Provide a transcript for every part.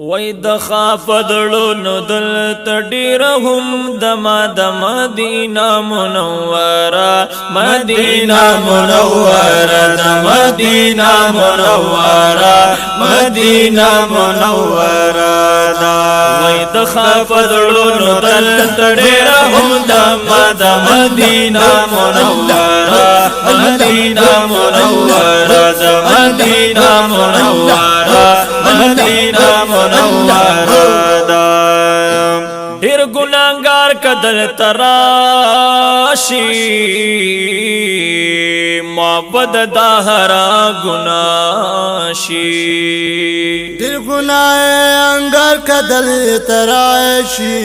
وای د خافدړو نو دلت ډیرهم دما د مدینه منوره مدینه منوره د مدینه منوره مدینه منوره وای د خافدړو نو دلت ډیرهم دما د مدینه منوره مدینه منوره د مدینه منوره مدینه منوره دا ډیر ګناګار کدل تراشی محبت دا هرا گناشی ډیر ګناګار کدل تراشی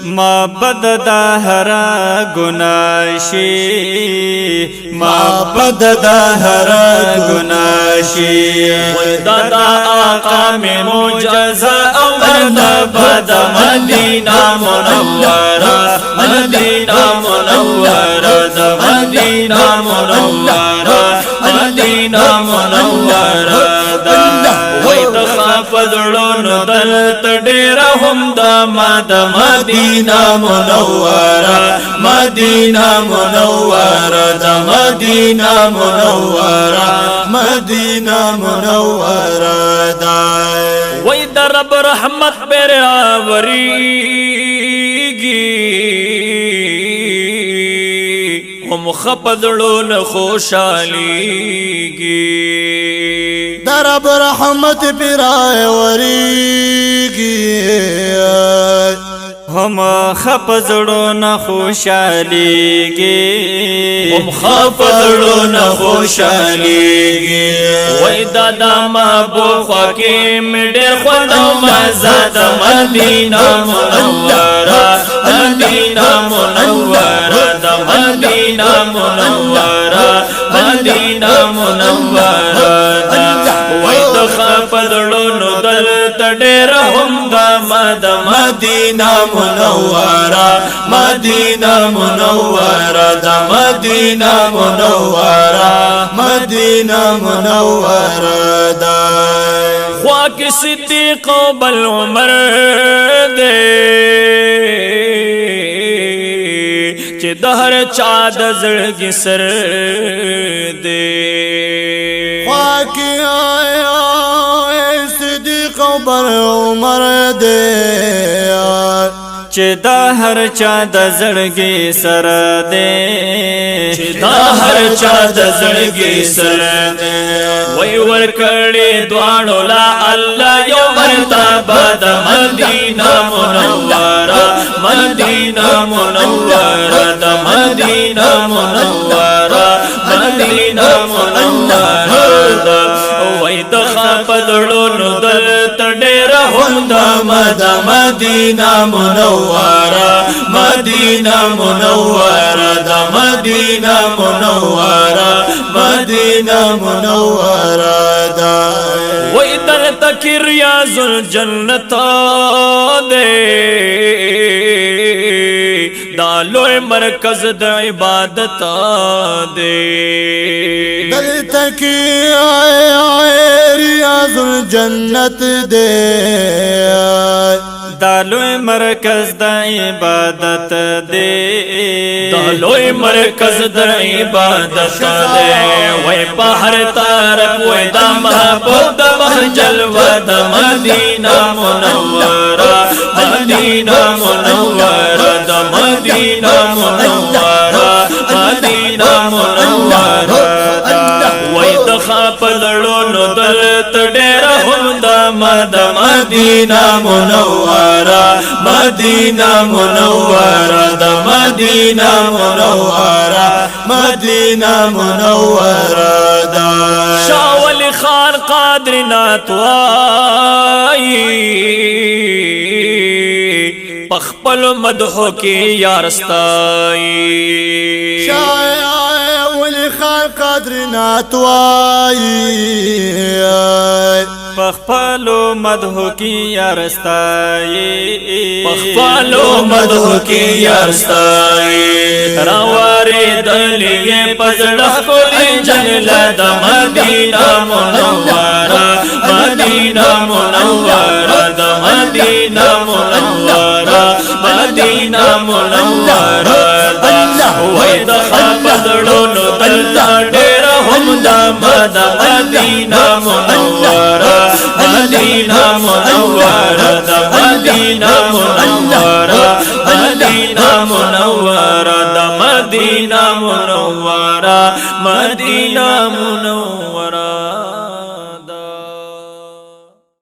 محبت دا هرا گناشی محبت دا هرا گناشی دا آقا میں معجزہ مرتبہ دا مدینہ منورہ مدینہ منورہ دا مدینہ منورہ مدینہ منورہ دا وای د خافدړو دلت ډیرهم دا مدینہ منورہ مدینہ منورہ دا مدینہ منورہ مدینہ منورہ دا وای د رب رحمت پر آوریږي هم خپدړو نه خوشاليږي در رب رحمت پر آوریږي هم خپدړو نه خوشاليږي هم خپدړو نه خوشاليږي وای دادا محبوب خواکې مډر خدو مزاد مدینہ منورہ مدینہ منورہ د مدینہ منورہ مدینہ منورہ وای د خپدړو نو دلت ډیرهم د مدینہ منورہ مدینہ منورہ د مدینہ منورہ مدینہ منورہ دا خواک صدیق بل عمر دے چې د هر چا د زړګي سر دے خواک آیا صدیق بل عمر دے چې دا هر چا د زړګي سر دے چې دا هر چا د زړګي سر دے وای ور کړي دوانو لا الله یو مرتبه د مدینہ منورہ مدینہ منورہ د مدینہ منورہ مدینہ منورہ وای د خپدړو نو دلت ډیرهم د مدینہ منورہ مدینہ منورہ د مدینہ منورہ مدینہ منورہ دا وای در تک ریاض الجنت دے دا لوی مرکز د عبادت دے دل تکی آئے ریاض الجنت دے دا لوی مرکز د عبادت دے دا لوی مرکز د عبادت دے وای په هر طرف وای د محبوب د جلوه د مدینہ منورہ مدینہ منورہ د مدینہ منورہ مدینہ منورہ وای د خپدړو نو دلت ډیرهم د مدینہ منورہ مدینہ منورہ د مدینہ منورہ مدینہ منورہ دا شاولی خان قادری نات وای پخپل مدحو کی یارستائی شاعر ولی خان قدر نات وای پخپلو مدحو کی یارستائی پخپلو مدحو کی یارستائی راواری دلیے پزڑخ کولی جنگل دا مدینہ منورہ مدینہ منورہ دا مدینہ منورہ مدینہ منورہ وی دخل پزڑونو دلتا ڈیر ہم دا مدینہ منورہ مدینہ منورہ دا مدینہ منورہ مدینہ منورہ دا مدینہ منورہ مدینہ منورہ